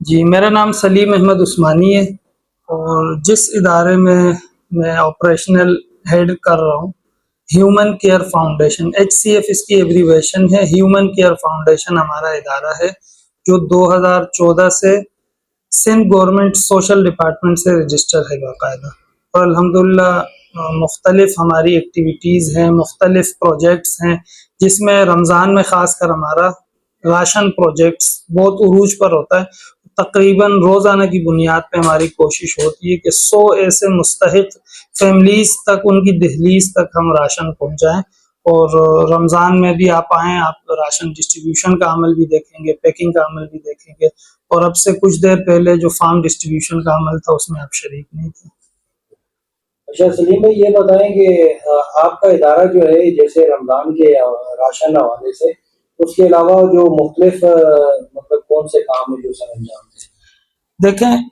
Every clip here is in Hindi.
जी, मेरा नाम सलीम अहमद उस्मानी है और जिस इदारे में मैं ऑपरेशनल हेड कर रहा हूँ, ह्यूमन केयर फाउंडेशन, HCF इसकी एब्रीविएशन है। ह्यूमन केयर फाउंडेशन हमारा इदारा है जो 2014 से सिंध गवर्नमेंट सोशल डिपार्टमेंट से रजिस्टर है बाकायदा। और अल्हम्दुलिल्लाह मुख्तलिफ हमारी एक्टिविटीज़ हैं, मुख्तलिफ प्रोजेक्ट्स हैं, जिसमें रमज़ान में ख़ासकर हमारा राशन प्रोजेक्ट्स बहुत उरूज पर होता है। तकरीबन रोज़ाना की बुनियाद पे हमारी कोशिश होती है कि 100 ऐसे मुस्तहिक फैमिलीज़ तक, उनकी दहलीज तक हम राशन पहुँचाएँ। और रमज़ान में भी आप आएँ, आप राशन डिस्ट्रीब्यूशन का अमल भी देखेंगे, पैकिंग का अमल भी देखेंगे। और अब से कुछ देर पहले जो फार्म डिस्ट्रीब्यूशन का अमल था, उसमें आप शरीक नहीं थे। अच्छा सलीम भाई, ये बताएं कि आपका इदारा जो है, जैसे रमज़ान के राशन हवाले से, उसके अलावा जो मुख्तलिफ मतलब कौन से काम है जो सर अंजाम दें? देखें,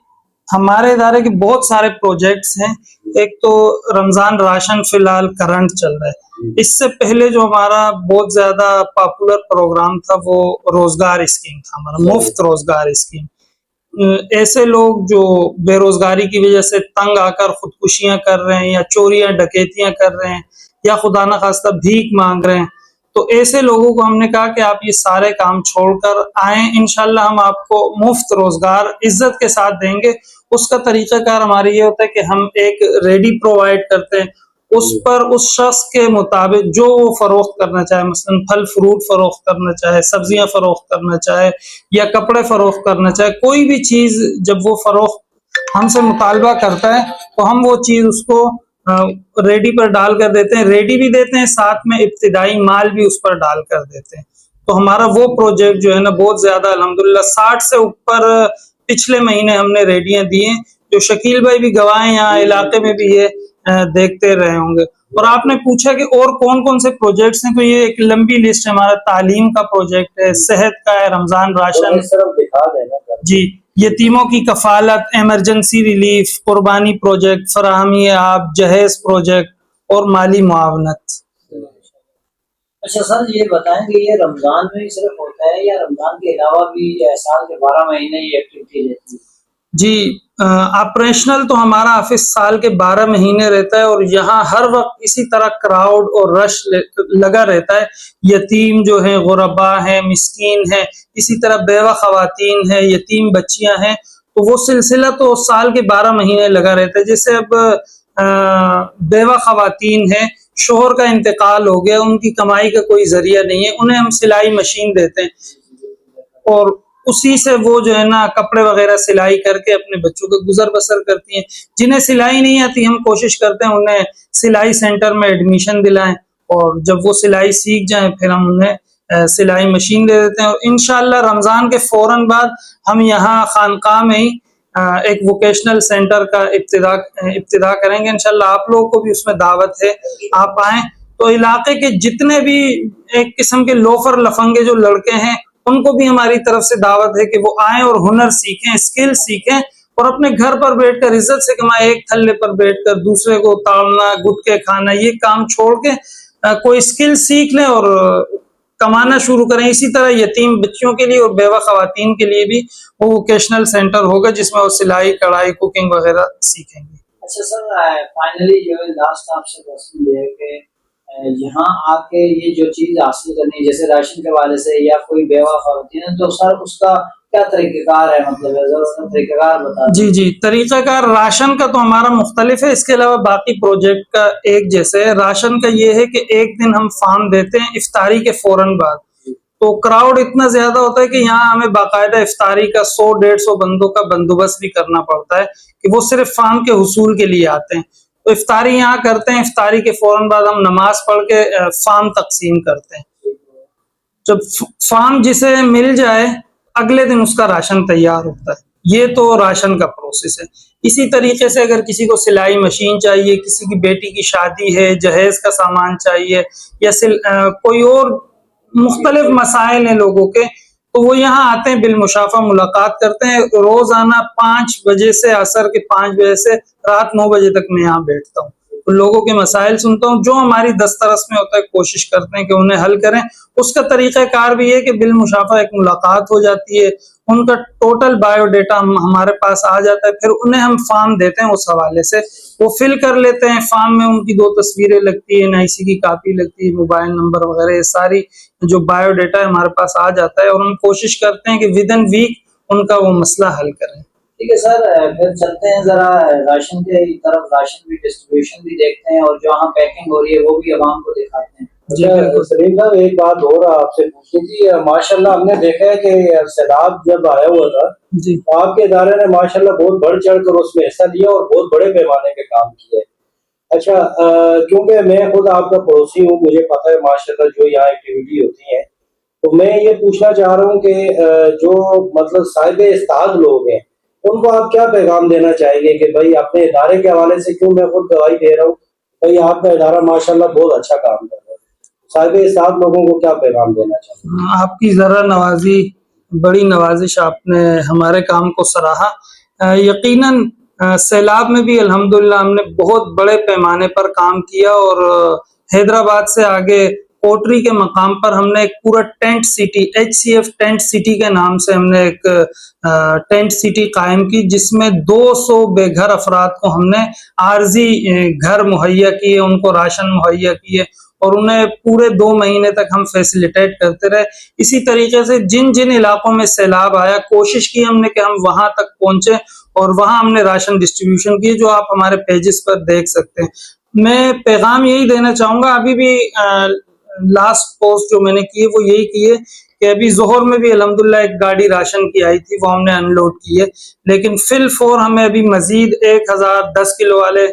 हमारे इदारे के बहुत सारे प्रोजेक्ट्स हैं। एक तो रमज़ान राशन फ़िलहाल करंट चल रहा है। इससे पहले जो हमारा बहुत ज़्यादा पॉपुलर प्रोग्राम था, वो रोज़गार स्कीम था, हमारा मुफ्त रोज़गार स्कीम। ऐसे लोग जो बेरोजगारी की वजह से तंग आकर खुदकुशियां कर रहे हैं या चोरियां डकैतियां कर रहे हैं या खुदा न खास्ता भीख मांग रहे हैं, तो ऐसे लोगों को हमने कहा कि आप ये सारे काम छोड़कर आए, इंशाल्लाह हम आपको मुफ्त रोजगार इज्जत के साथ देंगे। उसका तरीकाकार हमारा ये होता है कि हम एक रेडी प्रोवाइड करते हैं, उस पर उस शख्स के मुताबिक जो वो फरोख्त करना चाहे, मसलन फल फ्रूट फरोख्त करना चाहे, सब्जियां फरोख्त करना चाहे या कपड़े फरोख्त करना चाहे, कोई भी चीज जब वो फरोख्त हमसे मुतालबा करता है तो हम वो चीज उसको रेडी पर डाल कर देते हैं, रेडी भी देते हैं, साथ में इब्तिदाई माल भी उस पर डाल कर देते हैं। तो हमारा वो प्रोजेक्ट जो है ना, बहुत ज्यादा अल्हम्दुलिल्लाह 60 से ऊपर पिछले महीने हमने रेडियां दी हैं, जो शकील भाई भी गवाह हैं, यहाँ इलाके में भी ये देखते रहे होंगे। और आपने पूछा कि और कौन कौन से प्रोजेक्ट्स हैं, तो ये एक लंबी लिस्ट है। हमारा तालीम का प्रोजेक्ट है, सेहत का है, रमजान राशन, दिखा देना जी, यतीमों की कफालत, इमरजेंसी रिलीफ, कुर्बानी प्रोजेक्ट, फराहमी आप, जहेज प्रोजेक्ट और माली मुआवनत। अच्छा सर, ये बताएं कि ये रमजान में ही सिर्फ होता है या रमजान के अलावा भी साल के 12 महीने ये एक्टिविटी रहती है? जी, ऑपरेशनल तो हमारा ऑफिस साल के 12 महीने रहता है और यहाँ हर वक्त इसी तरह क्राउड और रश लगा रहता है। यतीम जो है, गुरबा है, मिस्कीन है, इसी तरह बेवा खवातीन है, यतीम बच्चियां हैं, तो वो सिलसिला तो साल के 12 महीने लगा रहता है। जैसे अब बेवा खवातीन है, शोहर का इंतकाल हो गया, उनकी कमाई का कोई जरिया नहीं है, उन्हें हम सिलाई मशीन देते हैं और उसी से वो जो है ना कपड़े वगैरह सिलाई करके अपने बच्चों का गुजर बसर करती हैं। जिन्हें सिलाई नहीं आती, हम कोशिश करते हैं उन्हें सिलाई सेंटर में एडमिशन दिलाएं और जब वो सिलाई सीख जाएं फिर हम उन्हें सिलाई मशीन दे देते हैं। और इंशाअल्लाह रमजान के फौरन बाद हम यहाँ खानकाह में ही एक वोकेशनल सेंटर का इब्तिदा करेंगे। इंशाअल्लाह आप लोगों को भी उसमें दावत है, आप आए। तो इलाके के जितने भी एक किस्म के लोफर लफंगे जो लड़के हैं, उनको भी हमारी तरफ से दावत है कि वो आए और हुनर सीखें, स्किल सीखें और अपने घर पर बैठकर इज्जत से कमाएं। एक थल्ले पर बैठकर दूसरे को ताड़ना, गुटके खाना, ये काम छोड़ के कोई स्किल सीख लें और कमाना शुरू करें। इसी तरह यतीम बच्चियों के लिए और बेवा खवातीन के लिए भी वो वोकेशनल सेंटर होगा जिसमें वो सिलाई, कढ़ाई, कुकिंग वगैरह सीखेंगे। अच्छा सर, फाइनली जो है लास्ट आपसे क्वेश्चन ये है कि यहाँ आके ये जो चीज हासिल करनी है, जैसे राशन के हवाले से या कोई बेवा खवातीन है, तो सर उसका क्या तरीक़ेकार है, मतलब तरीक़ेकार बता जी जी, तरीक़ाकार राशन का तो हमारा मुख्तलिफ है, इसके अलावा बाकी प्रोजेक्ट का एक जैसे है। राशन का ये है कि एक दिन हम फार्म देते हैं इफ्तारी के फौरन बाद, तो क्राउड इतना ज्यादा होता है कि यहाँ हमें बाकायदा इफ्तारी का 100-150 बंदों का बंदोबस्त भी करना पड़ता है कि वो सिर्फ फार्म के हुसूल के लिए आते हैं। तो इफ्तारी यहाँ करते हैं, इफ्तारी के फौरन बाद हम नमाज पढ़ के फार्म तकसीम करते हैं। जब फार्म जिसे मिल जाए अगले दिन उसका राशन तैयार होता है। ये तो राशन का प्रोसेस है। इसी तरीके से अगर किसी को सिलाई मशीन चाहिए, किसी की बेटी की शादी है, जहेज का सामान चाहिए या कोई और मुख्तलिफ मसाइल हैं लोगों के, तो वो यहाँ आते हैं, बिलमुशाफा मुलाकात करते हैं। रोजाना 5 बजे से असर के 5 बजे से रात 9 बजे तक मैं यहाँ बैठता हूँ। लोगों के मसाइल सुनता हूँ, जो हमारी दस्तरस में होता है कोशिश करते हैं कि उन्हें हल करें। उसका तरीक़ाकार भी है कि बिलमुशाफ़ा एक मुलाकात हो जाती है, उनका टोटल बायोडाटा हमारे पास आ जाता है, फिर उन्हें हम फॉर्म देते हैं, उस हवाले से वो फिल कर लेते हैं। फॉर्म में उनकी 2 तस्वीरें लगती है, एनआईसी की कॉपी लगती है, मोबाइल नंबर वगैरह, ये सारी जो बायोडाटा है हमारे पास आ जाता है, और हम कोशिश करते हैं कि विदिन वीक उनका वो मसला हल करें। ठीक है सर, फिर चलते हैं जरा राशन के तरफ। राशन भी डिस्ट्रीब्यूशन भी देखते हैं और जहाँ पैकिंग हो रही है वो भी आवाम को दिखाते हैं। अच्छा सलीम साहब, एक बात और आपसे पूछनी थी। माशाल्लाह हमने देखा है कि सैलाब जब आया हुआ था जी, तो आपके इदारे ने माशाल्लाह बहुत बढ़ चढ़ कर उसमें हिस्सा लिया और बहुत बड़े पैमाने पे काम किया है। अच्छा, क्योंकि मैं खुद आपका पड़ोसी हूँ, मुझे पता है माशाल्लाह जो यहाँ एक्टिविटी होती है, तो मैं ये पूछना चाह रहा हूँ कि जो मतलब साहिब इस्ताद लोग हैं उनको आप क्या पैगाम देना चाहेंगे कि भाई अपने इदारे के हवाले से, क्यों मैं खुद गवाही दे रहा हूँ, भाई आपका इदारा माशाल्लाह बहुत अच्छा काम कर रहा है, साहिब इस्ताद लोगों को क्या पैगाम देना चाहिए? आपकी ज़रा नवाजी, बड़ी नवाजिश, आपने हमारे काम को सराहा। यकीनन सैलाब में भी अल्हम्दुलिल्लाह हमने बहुत बड़े पैमाने पर काम किया, और हैदराबाद से आगे कोटरी के मकाम पर हमने एक पूरा tent city, HCF tent city के नाम से हमने एक टेंट सिटी कायम की, जिसमें 200 बेघर अफराद को हमने आर्जी घर मुहैया किए, उनको राशन मुहैया किए, और उन्हें पूरे 2 महीने तक हम फैसिलिटेट करते रहे। इसी तरीके से जिन जिन इलाकों में सैलाब आया, कोशिश की हमने कि हम वहां तक पहुंचे, और वहां हमने राशन डिस्ट्रीब्यूशन किए, जो आप हमारे पेजेस पर देख सकते हैं। मैं पैगाम यही देना चाहूंगा, अभी भी लास्ट पोस्ट जो मैंने की है वो यही की है कि अभी जोहर में भी अल्हम्दुलिल्लाह एक गाड़ी राशन की आई थी, वो हमने अनलोड की है, लेकिन फिल फोर हमें अभी मजीद 1010 किलो वाले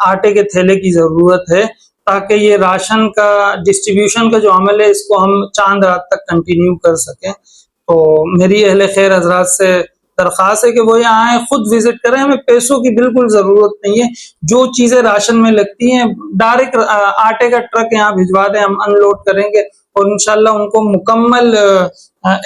आटे के थैले की जरूरत है, ताकि ये राशन का डिस्ट्रीब्यूशन का जो अमल है इसको हम चांद रात तक कंटिन्यू कर सकें। तो मेरी अहले खैर हजरात से दरख्वास्त है कि वो यहाँ आए, खुद विजिट करें। हमें पैसों की बिल्कुल जरूरत नहीं है, जो चीजें राशन में लगती हैं डायरेक्ट आटे का ट्रक यहाँ भिजवा दें, हम अनलोड करेंगे, और इंशाल्लाह उनको मुकम्मल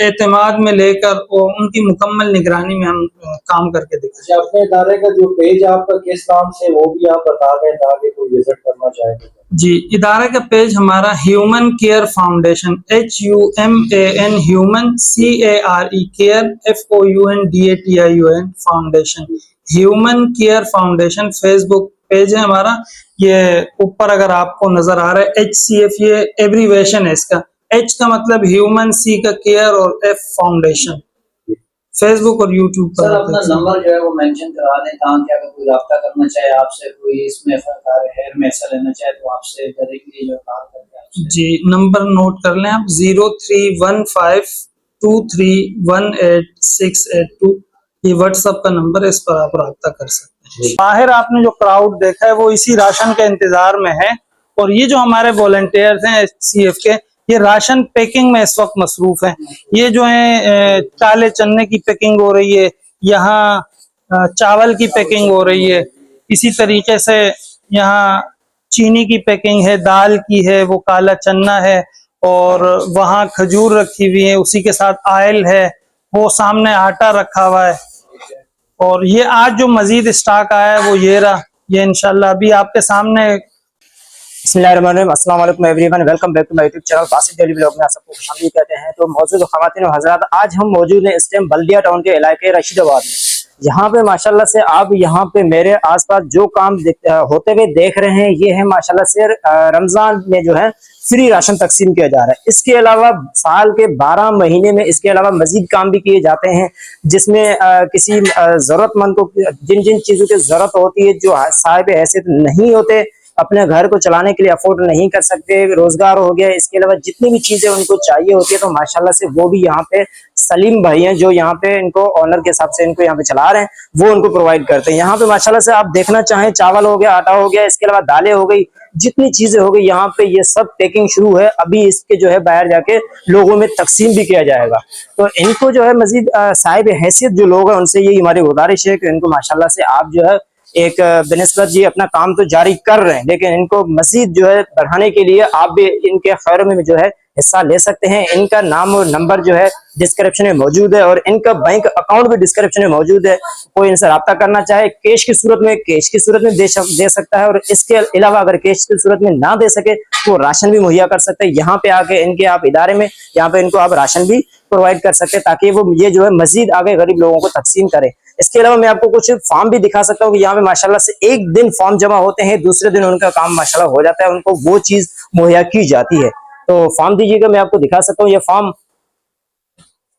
एतमाद में लेकर और उनकी मुकम्मल निगरानी में हम काम करके दिखाएं। अच्छा, अपने इदारे का जो पेज आपका किस नाम से, वो भी आप बता दें ताकि कोई विजिट करना चाहे तो। जी, इदारे का पेज हमारा human care foundation, HUMAN human, CARE care, FOUNDATION foundation, human care foundation Facebook page है हमारा। ये ऊपर अगर आपको नजर आ रहा है HCF, ये एब्रीवेशन है इसका। H का मतलब ह्यूमन, C का केयर और F फाउंडेशन। फेसबुक और यूट्यूब पर सर अपना नंबर जो है वो मेंशन करा दें, ताकि अगर कोई रब्ता करना चाहे आपसे, कोई इसमें हेयर में ऐसा लेना चाहे तो आपसे डायरेक्टली जो कॉल करके आपसे। जी, नंबर नोट कर लें आप, 031523188682, ये व्हाट्सएप का नंबर है, इस पर आप रब्ता कर सकते हैं। बाहर आपने जो क्राउड देखा है वो इसी राशन के इंतजार में है, और ये जो हमारे वॉलंटियर्स हैं HCF के, ये राशन पैकिंग में इस वक्त मसरूफ है। ये जो है काले चने की पैकिंग हो रही है, यहाँ चावल की पैकिंग हो रही है, इसी तरीके से यहाँ चीनी की पैकिंग है, दाल की है, वो काला चना है, और वहाँ खजूर रखी हुई है, उसी के साथ आयल है, वो सामने आटा रखा हुआ है, और ये आज जो मजीद स्टॉक आया है वो ये रहा, ये इंशाल्लाह अभी आपके सामने। बिस्मिल्लाहिर्रहमानिर्रहीम, अस्सलाम वालेकुम everyone, welcome back to my YouTube channel Basit daily vlog में आप सबको खुशामदीद कहते हैं। तो मौजूद ख़वातीन और हज़रात, आज हम मौजूद हैं इस टाइम बल्दिया टाउन के इलाके रशीदाबाद में। यहाँ पे माशाल्लाह से आप यहाँ पे मेरे आसपास जो काम होते हुए देख रहे हैं, ये है माशाल्लाह से रमजान में जो है फ्री राशन तकसीम किया जा रहा है। इसके अलावा साल के 12 महीने में इसके अलावा मजीद काम भी किए जाते हैं, जिसमें किसी जरूरतमंद को जिन जिन चीजों की जरूरत होती है, जो साहिब हैसियत नहीं होते, अपने घर को चलाने के लिए अफोर्ड नहीं कर सकते, रोजगार हो गया, इसके अलावा जितनी भी चीजें उनको चाहिए होती है, तो माशाल्लाह से वो भी यहाँ पे सलीम भाई हैं, जो यहाँ पे इनको ऑनर के हिसाब से इनको यहाँ पे चला रहे हैं, वो उनको प्रोवाइड करते हैं। यहाँ पे माशाल्लाह से आप देखना चाहें, चावल हो गया, आटा हो गया, इसके अलावा दालें हो गई, जितनी चीजें हो गई यहाँ पे, ये सब पैकिंग शुरू है। अभी इसके जो है बाहर जाके लोगों में तकसीम भी किया जाएगा। तो इनको जो है मजीद साहिब हैसियत जो लोग हैं, उनसे यही हमारी गुजारिश है कि इनको माशाल्लाह से आप जो है एक बनिस्बत जी अपना काम तो जारी कर रहे हैं, लेकिन इनको मजीद जो है बढ़ाने के लिए आप भी इनके खैर में जो है हिस्सा ले सकते हैं। इनका नाम और नंबर जो है डिस्क्रिप्शन में मौजूद है और इनका बैंक अकाउंट भी डिस्क्रिप्शन में मौजूद है। कोई इनसे रब्ता करना चाहे कैश की सूरत में दे सकता है, और इसके अलावा अगर कैश की सूरत में ना दे सके तो राशन भी मुहैया कर सकते हैं। यहाँ पे आके इनके आप इदारे में यहाँ पे इनको आप राशन भी प्रोवाइड कर सकते हैं, ताकि वो ये जो है मजीद आगे गरीब लोगों को तकसीम करें। इसके अलावा मैं आपको कुछ फॉर्म भी दिखा सकता हूँ कि यहाँ पे माशाल्लाह से एक दिन फॉर्म जमा होते हैं, दूसरे दिन उनका काम माशाल्लाह हो जाता है, उनको वो चीज मुहैया की जाती है। तो फॉर्म दीजिएगा, मैं आपको दिखा सकता हूँ ये फॉर्म।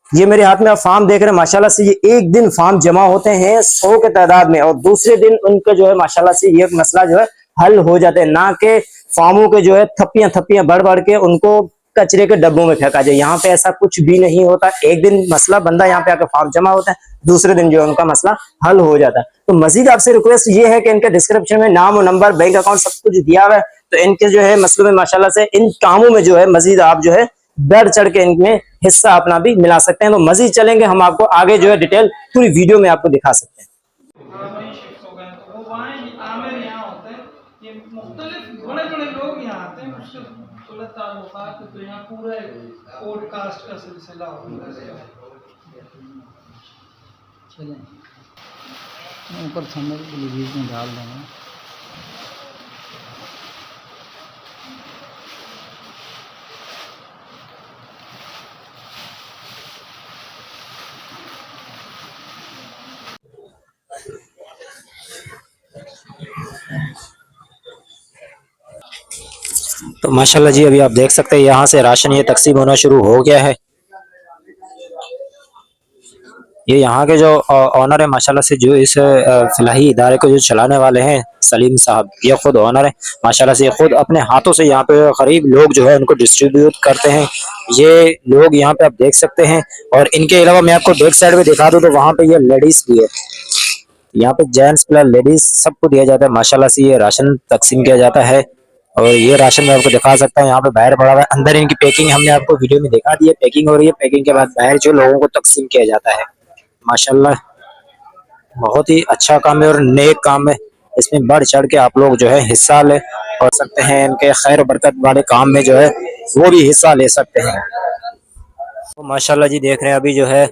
ये मेरे हाथ में आप फॉर्म देख रहे हैं, माशाल्लाह से ये एक दिन फॉर्म जमा होते हैं 100 के तादाद में, और दूसरे दिन उनका जो है माशाल्लाह से ये मसला जो है हल हो जाते हैं। ना के फॉर्मों के जो है थप्पियां बढ़ बढ़ के उनको कचरे के डब्बों में फेंका जाए, यहाँ पे ऐसा कुछ भी नहीं होता। एक दिन मसला बंदा यहाँ पे आकर फॉर्म जमा होता है, दूसरे दिन जो है उनका मसला हल हो जाता है। तो मजीद आपसे रिक्वेस्ट ये है कि इनके डिस्क्रिप्शन में नाम और नंबर, बैंक अकाउंट सब कुछ दिया हुआ है, तो इनके जो है मसलों में माशाल्लाह से इन कामों में जो है मजीद आप जो है बढ़ चढ़ के इनमें हिस्सा अपना भी मिला सकते हैं। तो मजीद चलेंगे, हम आपको आगे जो है डिटेल पूरी वीडियो में आपको दिखा सकते हैं। हाँ, वहीं शिफ्ट हो गए हैं। तो वो वहाँ आमिर यहाँ होते हैं, ये मुख्तलिफ बड़े बड़े लोग यहाँ आते हैं, उससे थोड़ा ताल्लुकात है, तो यहाँ पूरा कोड कास्ट का सिलसिला होता है। चलें ऊपर थंबनेल के लिए बीच में डाल देंगे। तो माशाल्लाह जी अभी आप देख सकते हैं यहाँ से राशन ये तकसीम होना शुरू हो गया है। ये यहाँ के जो ऑनर है माशाल्लाह से, जो इस फलाही इदारे को जो चलाने वाले हैं सलीम साहब, ये खुद ऑनर है माशाल्लाह से। ये खुद अपने हाथों से यहाँ पे गरीब लोग जो है उनको डिस्ट्रीब्यूट करते हैं। ये लोग यहाँ पे आप देख सकते हैं, और इनके अलावा मैं आपको बैक साइड में दिखा दूँ तो वहाँ पे ये लेडीज भी है। यहाँ पे जेंट्स प्लस लेडीज सबको दिया जाता है माशाल्लाह से। ये राशन तकसीम किया जाता है, और ये राशन मैं आपको दिखा सकता हूँ। यहाँ पे बाहर पड़ा हुआ है, अंदर इनकी पैकिंग हमने आपको वीडियो में दिखा दी है। पैकिंग हो रही है, पैकिंग के बाद बाहर जो लोगों को तकसीम किया जाता है। माशाल्लाह बहुत ही अच्छा काम है और नेक काम है, इसमें बढ़ चढ़ के आप लोग जो है हिस्सा ले और सकते हैं। इनके खैर और बरकत वाले काम में जो है वो भी हिस्सा ले सकते हैं। तो माशाल्लाह जी देख रहे हैं अभी जो है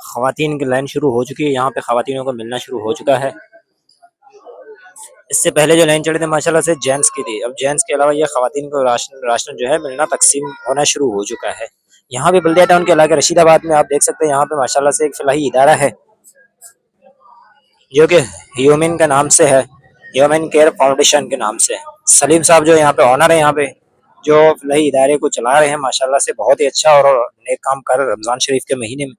खवातीन की लाइन शुरू हो चुकी है। यहाँ पे खवातीनों को मिलना शुरू हो चुका है। इससे पहले जो लाइन चढ़े थे माशाल्लाह से जेंट्स की थी, अब जेंट्स के अलावा ये खवातीन को राशन जो है मिलना तकसीम होना शुरू हो चुका है। यहाँ पे बल्दिया टाउन के इलाके रशीदाबाद में आप देख सकते हैं, यहाँ पे माशाल्लाह से एक फलाही इदारा है जो कि ह्यूमन के नाम से है, ह्यूमन केयर फाउंडेशन के नाम से है। सलीम साहब जो यहाँ पे ऑनर है, यहाँ पे जो फलाही इदारे को चला रहे हैं माशाल्लाह से बहुत ही अच्छा और नेक काम कर रहे हैं। रमजान शरीफ के महीने में